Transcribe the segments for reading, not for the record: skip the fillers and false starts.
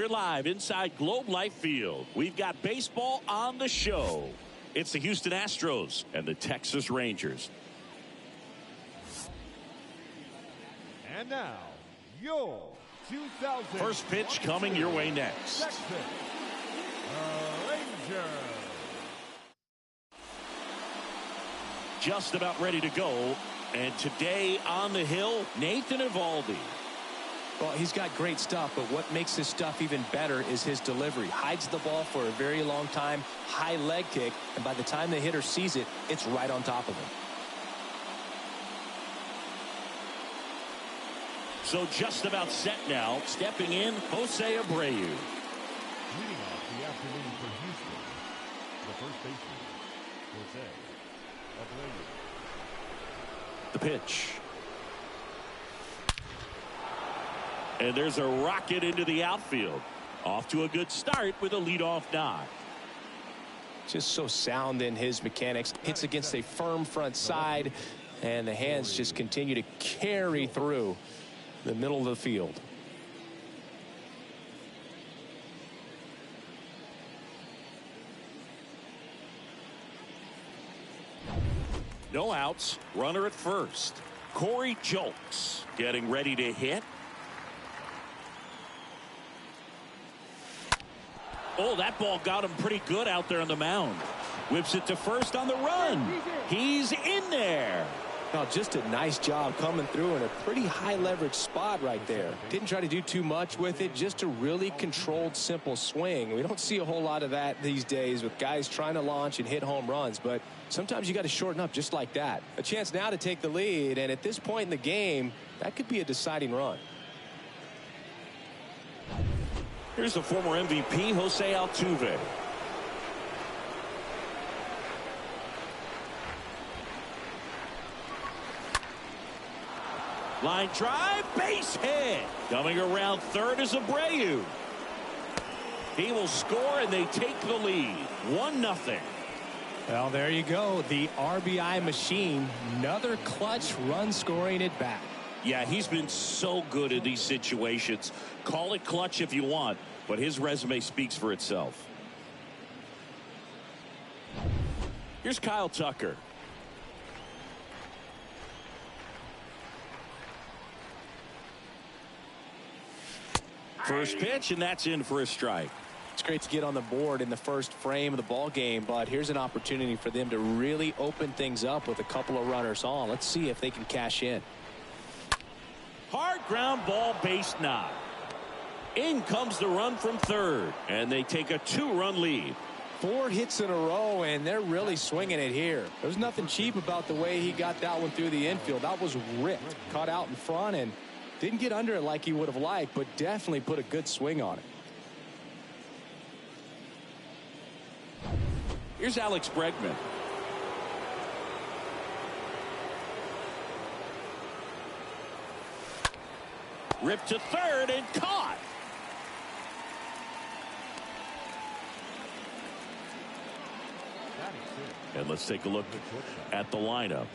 We're live inside Globe Life Field. We've got baseball on the show. It's the Houston Astros and the Texas Rangers. And now, your 2000 first pitch coming your way next. Texas Rangers. Just about ready to go. And today on the hill, Nathan Eovaldi. Well, he's got great stuff, but what makes his stuff even better is his delivery. Hides the ball for a very long time, high leg kick, and by the time the hitter sees it, it's right on top of him. So just about set now. Stepping in, Jose Abreu. Leading off the afternoon for Houston, the first baseman, Jose Abreu. The pitch. And there's a rocket into the outfield. Off to a good start with a leadoff knock. Just so sound in his mechanics. Hits against a firm front side, and the hands just continue to carry through the middle of the field. No outs. Runner at first. Corey Julks getting ready to hit. Oh, that ball got him pretty good out there on the mound. Whips it to first on the run. He's in there. Oh, just a nice job coming through in a pretty high leverage spot right there. Didn't try to do too much with it, just a really controlled, simple swing. We don't see a whole lot of that these days with guys trying to launch and hit home runs, but sometimes you got to shorten up just like that. A chance now to take the lead, and at this point in the game, that could be a deciding run. Here's the former MVP, Jose Altuve. Line drive, base hit. Coming around third is Abreu. He will score, and they take the lead. 1-0. Well, there you go. The RBI machine. Another clutch run scoring at bat. Yeah, he's been so good in these situations. Call it clutch if you want, but his resume speaks for itself. Here's Kyle Tucker. First pitch, and that's in for a strike. It's great to get on the board in the first frame of the ball game, but here's an opportunity for them to really open things up with a couple of runners on. Let's see if they can cash in. Hard ground ball, base knock. In comes the run from third, and they take a 2-run lead. 4 hits in a row, and they're really swinging it here. There's nothing cheap about the way he got that one through the infield. That was ripped, caught out in front, and didn't get under it like he would have liked, but definitely put a good swing on it. Here's Alex Bregman. Ripped to third and caught. And let's take a look at the lineup.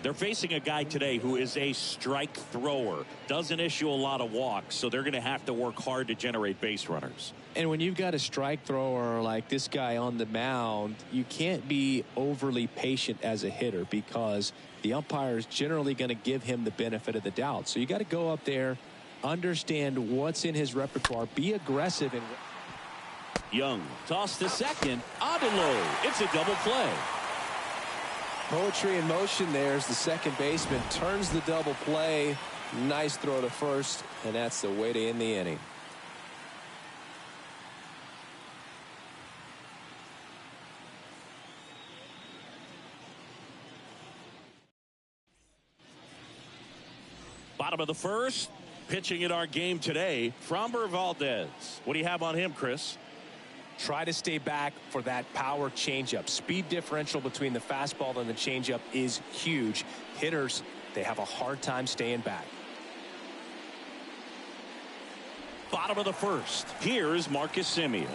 They're facing a guy today who is a strike thrower. Doesn't issue a lot of walks, so they're going to have to work hard to generate base runners. And when you've got a strike thrower like this guy on the mound, you can't be overly patient as a hitter because the umpire is generally going to give him the benefit of the doubt. So you got to go up there, understand what's in his repertoire, be aggressive. And Young tossed to second, Adello. It's a double play. Poetry in motion there as the second baseman turns the double play. Nice throw to first, and that's the way to end the inning. Bottom of the first, pitching in our game today, Framber Valdez. What do you have on him, Chris? Try to stay back for that power changeup. Speed differential between the fastball and the changeup is huge. Hitters, they have a hard time staying back. Bottom of the first. Here's Marcus Semien.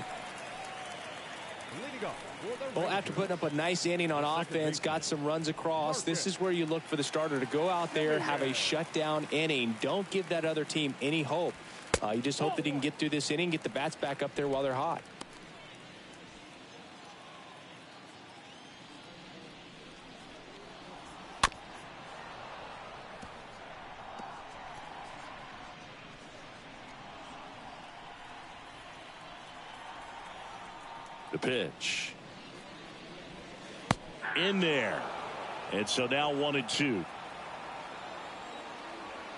Well, after putting up a nice inning on offense, got some runs across, this is where you look for the starter to go out there, have a shutdown inning. Don't give that other team any hope. You just hope that he can get through this inning, get the bats back up there while they're hot. The pitch. In there. And so now 1-2.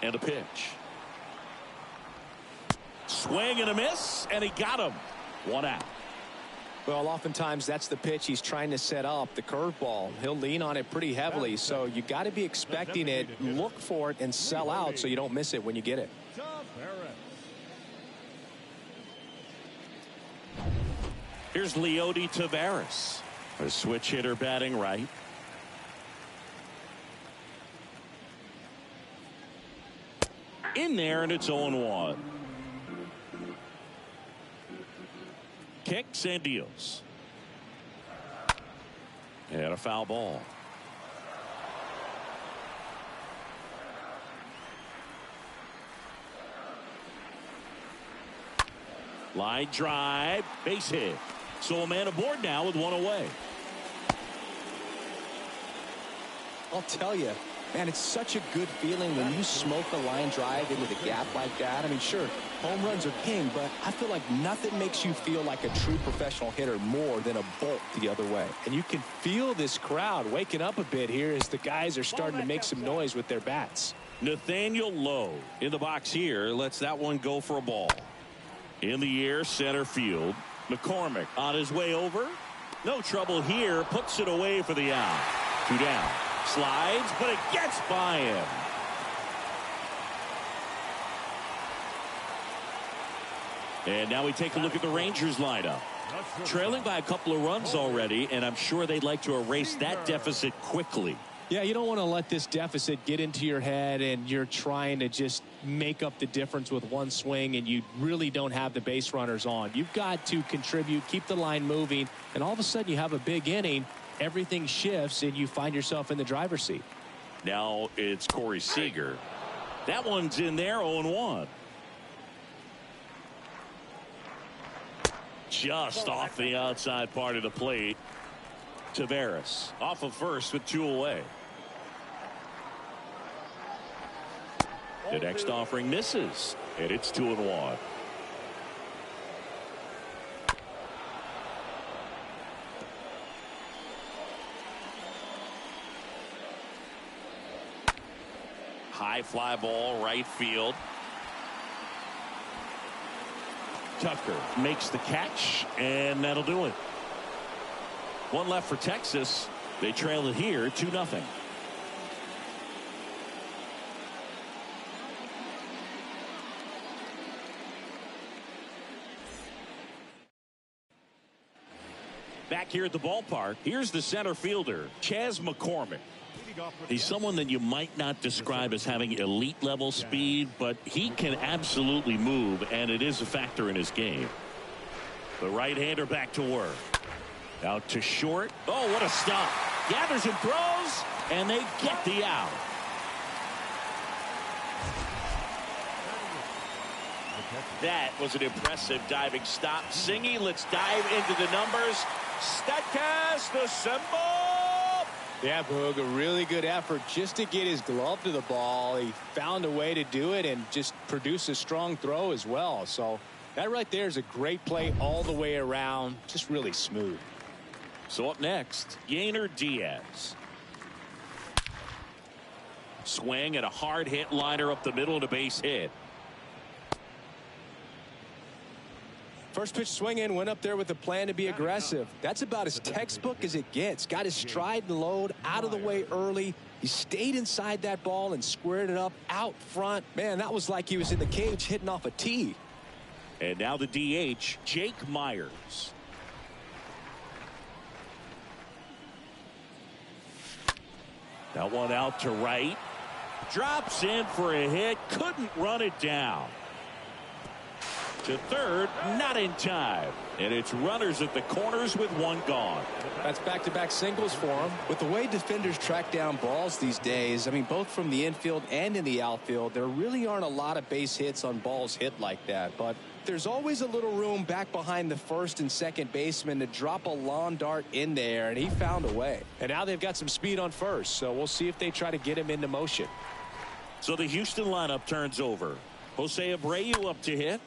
And a pitch. Swing and a miss, and he got him. 1 out. Well, oftentimes that's the pitch he's trying to set up, the curveball. He'll lean on it pretty heavily, so you got to be expecting it, look for it, and sell out so you don't miss it when you get it. Here's Leody Taveras, a switch hitter batting right. In there, and it's 0-1. Kicks and deals. And a foul ball. Line drive, base hit. So a man aboard now with 1 away. I'll tell you, man, it's such a good feeling when you smoke a line drive into the gap like that. I mean, sure, home runs are king, but I feel like nothing makes you feel like a true professional hitter more than a bolt the other way. And you can feel this crowd waking up a bit here as the guys are starting to make some noise with their bats. Nathaniel Lowe in the box here lets that one go for a ball. In the air, center field. McCormick on his way over. No trouble here. Puts it away for the out. 2 down. Slides, but it gets by him. And now we take a look at the Rangers lineup. Trailing by a couple of runs already, and I'm sure they'd like to erase that deficit quickly. Yeah, you don't want to let this deficit get into your head and you're trying to just make up the difference with one swing and you really don't have the base runners on. You've got to contribute, keep the line moving, and all of a sudden you have a big inning. Everything shifts and you find yourself in the driver's seat. Now it's Corey Seager. That one's in there, 0-1. Just off the outside part of the plate. Taveras off of first with 2 away. The next offering misses, and it's 2-1. High fly ball, right field. Tucker makes the catch, and that'll do it. 1 left for Texas. They trail it here 2-0. Back here at the ballpark, here's the center fielder, Chas McCormick. He's someone that you might not describe as having elite level speed, but he can absolutely move, and it is a factor in his game. The right-hander back to work. Out to short. Oh, what a stop. Gathers and throws, and they get the out. That was an impressive diving stop. Singy, let's dive into the numbers. Statcast, the symbol. Yeah, Boog, a really good effort just to get his glove to the ball. He found a way to do it and just produce a strong throw as well. So that right there is a great play all the way around. Just really smooth. So up next, Yainer Diaz. Swing and a hard hit liner up the middle and a base hit. First pitch swinging, went up there with a plan to be aggressive. That's about as textbook as it gets. Got his stride and load out of the way early. He stayed inside that ball and squared it up out front. Man, that was like he was in the cage hitting off a tee. And now the DH, Jake Myers. That one out to right. Drops in for a hit. Couldn't run it down. To third, not in time. And it's runners at the corners with one gone. That's back-to-back singles for him. With the way defenders track down balls these days, I mean, both from the infield and in the outfield, there really aren't a lot of base hits on balls hit like that. But there's always a little room back behind the first and second baseman to drop a lawn dart in there, and he found a way. And now they've got some speed on first, so we'll see if they try to get him into motion. So the Houston lineup turns over. Jose Abreu up to hit.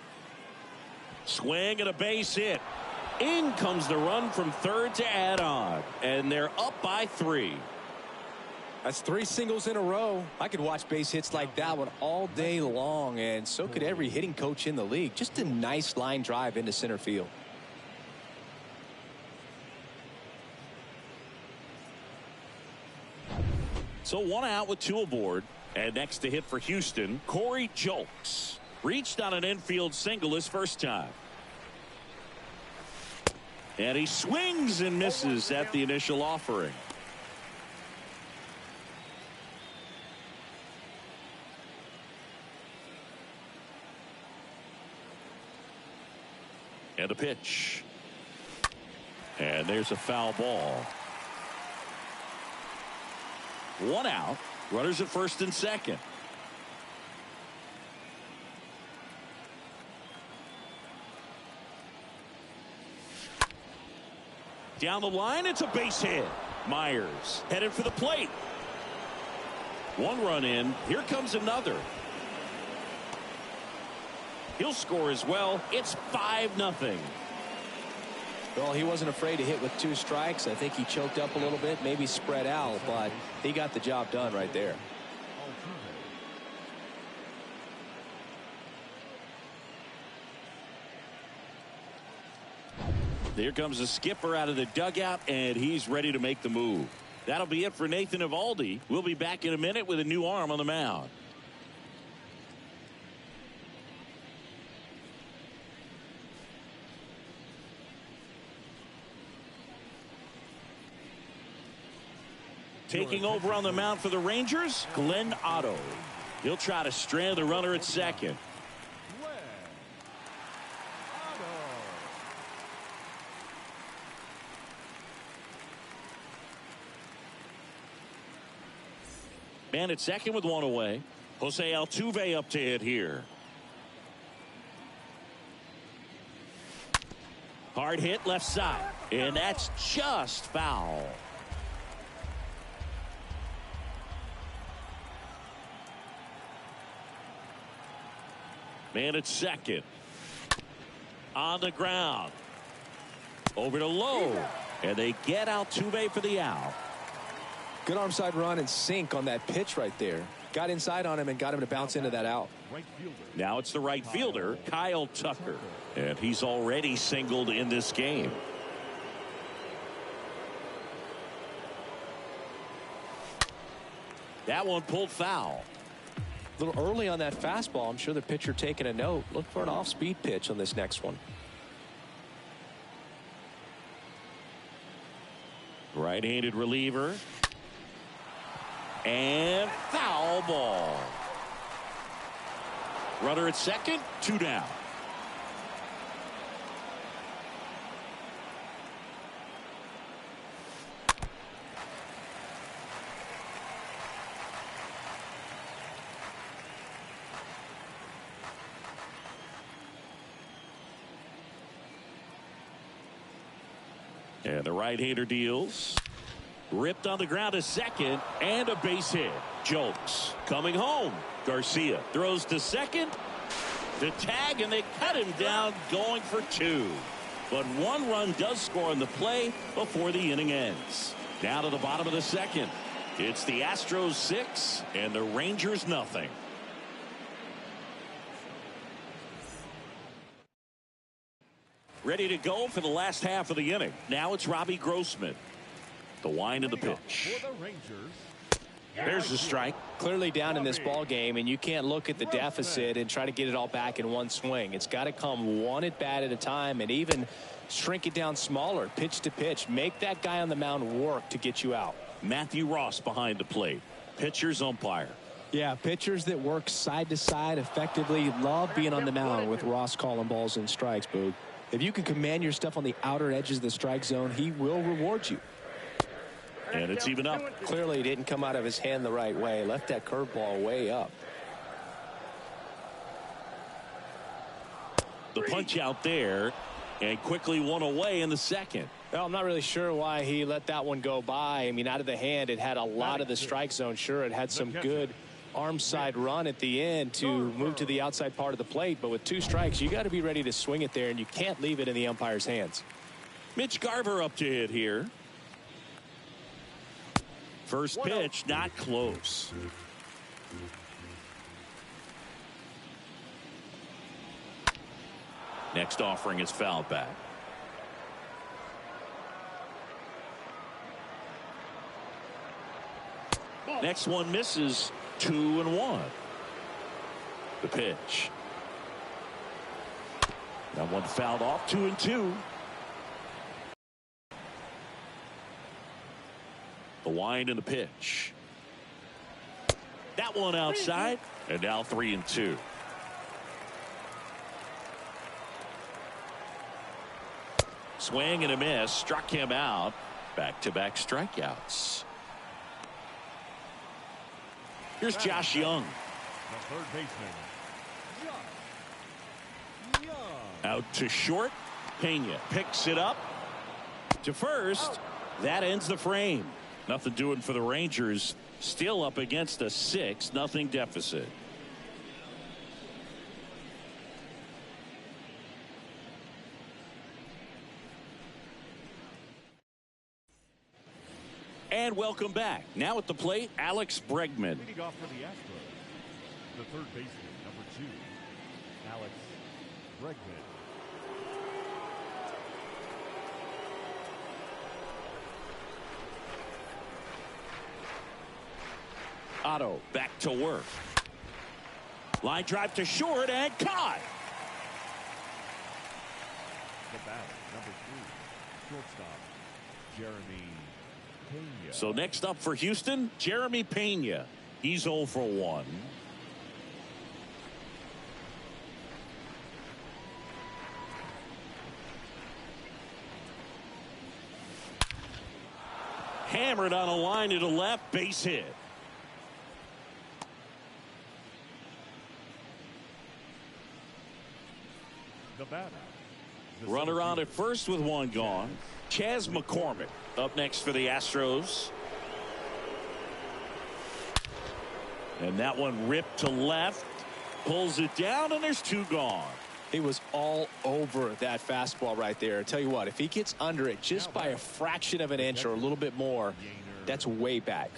Swing and a base hit. In comes the run from third to add on, and they're up by 3. That's 3 singles in a row. I could watch base hits like that one all day long, and so could every hitting coach in the league. Just a nice line drive into center field. So 1 out with 2 aboard. And next to hit for Houston, Corey Julks. Reached on an infield single his first time. And he swings and misses at the initial offering. And a pitch. And there's a foul ball. 1 out. Runners at first and second. Down the line, it's a base hit. Myers headed for the plate. 1 run in. Here comes another. He'll score as well. It's 5-0. Well, he wasn't afraid to hit with 2 strikes. I think he choked up a little bit, maybe spread out, but he got the job done right there. There comes the skipper out of the dugout, and he's ready to make the move. That'll be it for Nathan Eovaldi. We'll be back in a minute with a new arm on the mound. Taking over on the mound for the Rangers, Glenn Otto. He'll try to strand the runner at second. Man at second with 1 away. Jose Altuve up to hit here. Hard hit left side. And that's just foul. Man at second. On the ground. Over to Lowe. And they get Altuve for the out. Good arm side run and sink on that pitch right there. Got inside on him and got him to bounce into that out. Now it's the right fielder, Kyle Tucker. And he's already singled in this game. That one pulled foul. A little early on that fastball. I'm sure the pitcher taking a note. Look for an off-speed pitch on this next one. Right-handed reliever. And foul ball. Runner at second, 2 down. And the right-hander deals. Ripped on the ground to second, and a base hit. Jokes coming home. Garcia throws to second. The tag, and they cut him down, going for 2. But 1 run does score on the play before the inning ends. Down to the bottom of the second. It's the Astros 6 and the Rangers nothing. Ready to go for the last half of the inning. Now it's Robbie Grossman. The wind of the pitch. There's the strike. Clearly down in this ball game, and you can't look at the deficit and try to get it all back in one swing. It's got to come one at bat at a time, and even shrink it down smaller, pitch to pitch. Make that guy on the mound work to get you out. Matthew Ross behind the plate. Pitcher's umpire. Yeah, pitchers that work side to side effectively love being on the mound with Ross calling balls and strikes, Boog. If you can command your stuff on the outer edges of the strike zone, he will reward you. And it's even up. Clearly didn't come out of his hand the right way. Left that curveball way up. The punch out there, and quickly one away in the second. Well, I'm not really sure why he let that one go by. I mean, out of the hand, it had a lot of the strike zone. Sure, it had some good arm side run at the end to move to the outside part of the plate. But with 2 strikes, you got to be ready to swing it there, and you can't leave it in the umpire's hands. Mitch Garver up to hit here. First pitch, not close. Next offering is fouled back. Next one misses. 2-1. The pitch. That one fouled off. 2-2. The wind and the pitch. That one outside. And now 3-2. Swing and a miss. Struck him out. Back-to-back strikeouts. Here's Josh Young. The third baseman, Out to short. Pena picks it up to first. That ends the frame. Nothing doing for the Rangers. Still up against a 6-0 deficit. And welcome back. Now at the plate, Alex Bregman. leading off for the Astros, the third baseman, number 2, Alex Bregman. Otto back to work. Line drive to short and caught. The batter, number 3, shortstop, Jeremy Pena. So next up for Houston, Jeremy Pena. He's 0 for 1. Hammered on a line to the left, base hit. The batter, the Runner on center at first with 1 gone. Chas McCormick up next for the Astros. And that one ripped to left. Pulls it down, and there's 2 gone. He was all over that fastball right there. I tell you what, if he gets under it just by a fraction of an inch or a little bit more, that's way back.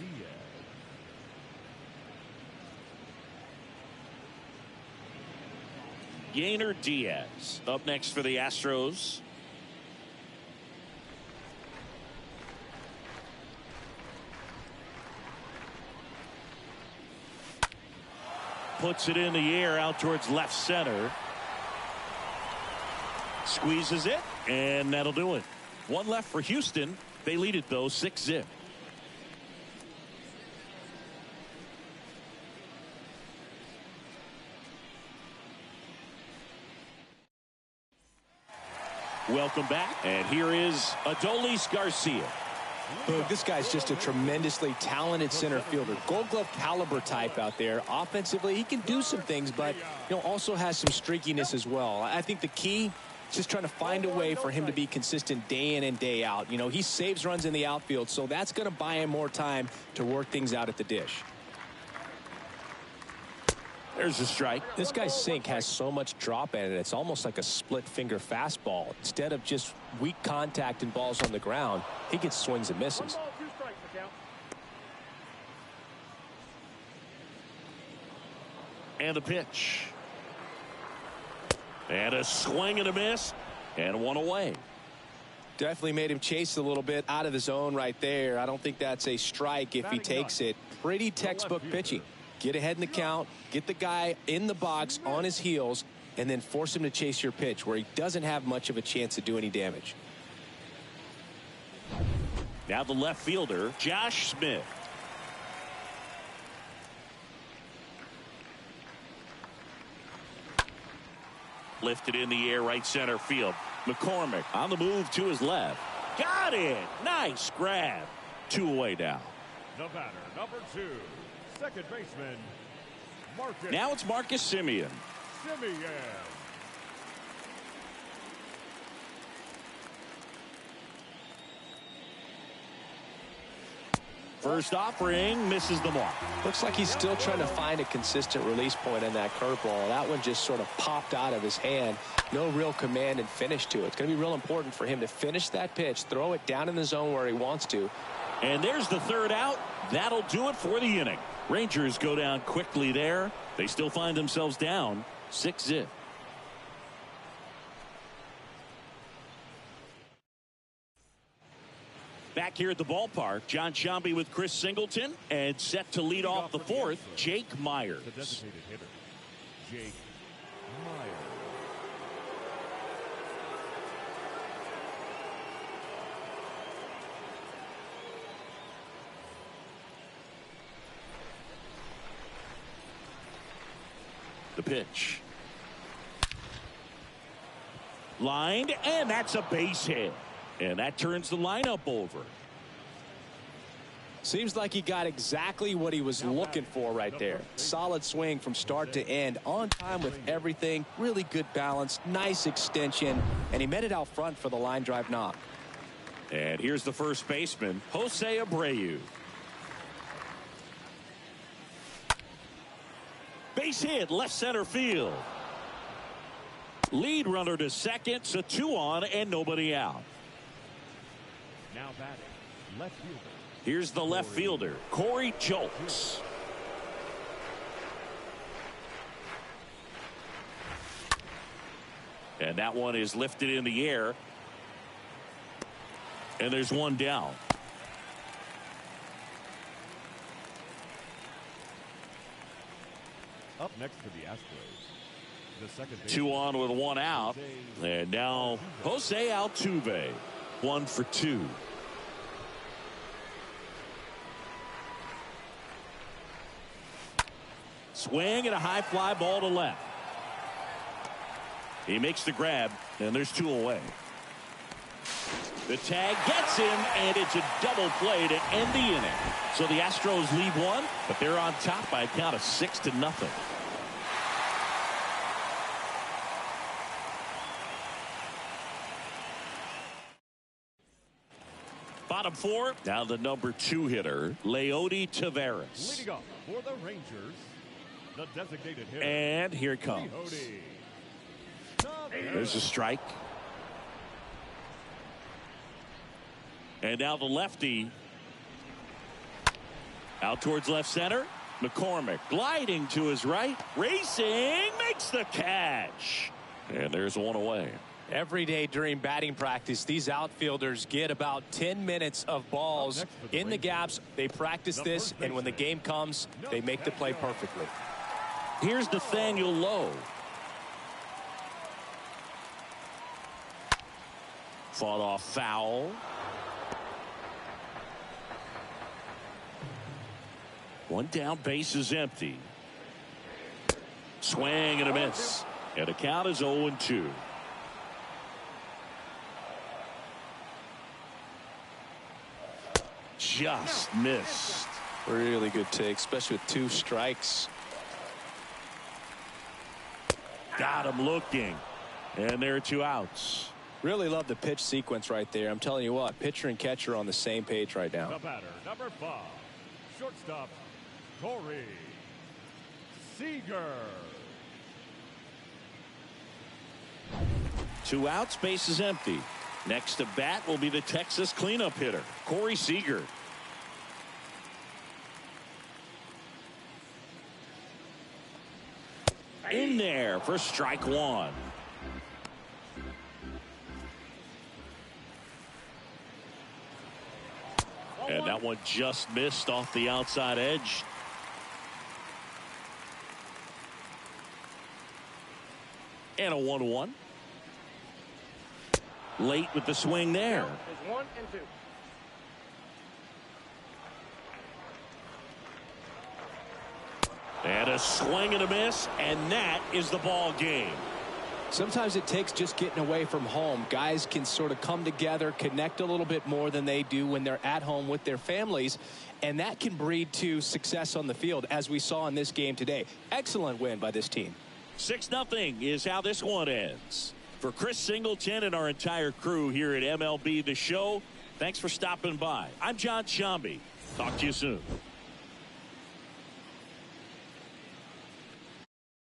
Yainer Diaz up next for the Astros. Puts it in the air out towards left center. Squeezes it, and that'll do it. 1 left for Houston. They lead it, though, 6-0. Welcome back, and here is Adolis Garcia. Look, this guy's just a tremendously talented center fielder. Gold Glove caliber type out there. Offensively, he can do some things, but also has some streakiness as well. I think the key is just trying to find a way for him to be consistent day in and day out. He saves runs in the outfield, so that's going to buy him more time to work things out at the dish. There's a strike. This guy's sink has so much drop in it, it's almost like a split finger fastball. Instead of just weak contact and balls on the ground, he gets swings and misses. 1 ball, 2 strikes, the count. And a pitch. And a swing and a miss. And 1 away. Definitely made him chase a little bit out of the zone right there. I don't think that's a strike if he takes it. Pretty textbook pitching. Get ahead in the count, get the guy in the box on his heels, and then force him to chase your pitch where he doesn't have much of a chance to do any damage. Now the left fielder, Josh Smith. Lifted in the air, right center field. McCormick on the move to his left. Got it. Nice grab. 2 away now. The batter, number 2, second baseman, Marcus. Now it's Marcus Semien. First offering misses the mark. Looks like he's still trying to find a consistent release point in that curveball. That one just sort of popped out of his hand. No real command and finish to it. It's going to be real important for him to finish that pitch, throw it down in the zone where he wants to. And there's the third out. That'll do it for the inning. Rangers go down quickly there. They still find themselves down 6-0. Back here at the ballpark, John Sciambi with Chris Singleton, and set to lead off the fourth, Jake Myers. The designated hitter, Jake Myers. The pitch. Lined, and that's a base hit. And that turns the lineup over. Seems like he got exactly what he was looking for right there. Solid swing from start to end. On time with everything. Really good balance. Nice extension. And he met it out front for the line drive knock. And here's the first baseman, Jose Abreu. Base hit, left center field. Lead runner to second, so 2 on and nobody out. Now batting, left fielder. Here's the left fielder, Corey Julks. And that one is lifted in the air. And there's one down. Up next for the Astros, the second baseman. 2 on with 1 out. And now Jose Altuve, 1 for 2. Swing and a high fly ball to left. He makes the grab, and there's 2 away. The tag gets him, and it's a double play to end the inning. So the Astros lead 1, but they're on top by a count of 6-0. Bottom 4, now the number 2 hitter, Leody Taveras. Leading off for the Rangers, the designated hitter. And here it comes. There's a strike. And now the lefty. Out towards left center. McCormick gliding to his right. Racing. Makes the catch. And there's 1 away. Every day during batting practice, these outfielders get about 10 minutes of balls in the gaps. They practice this, and when the game comes, they make the play perfectly. Here's Nathaniel Lowe. Fought off foul. 1 down, base is empty. Swing and a miss. And the count is 0-2. Just missed. Really good take, especially with 2 strikes. Got him looking. And there are 2 outs. Really love the pitch sequence right there. I'm telling you what, pitcher and catcher are on the same page right now. The batter, number 5, shortstop, Corey Seager. 2 outs, base is empty. Next to bat will be the Texas cleanup hitter, Corey Seager. In there for strike 1. And that one just missed off the outside edge. And a 1-1. Late with the swing there. There's 1 and 2. And a swing and a miss, and that is the ball game. Sometimes it takes just getting away from home. Guys can sort of come together, connect a little bit more than they do when they're at home with their families. And that can breed to success on the field, as we saw in this game today. Excellent win by this team. 6-0 is how this one ends. For Chris Singleton and our entire crew here at MLB The Show, thanks for stopping by. I'm John Shambi. Talk to you soon.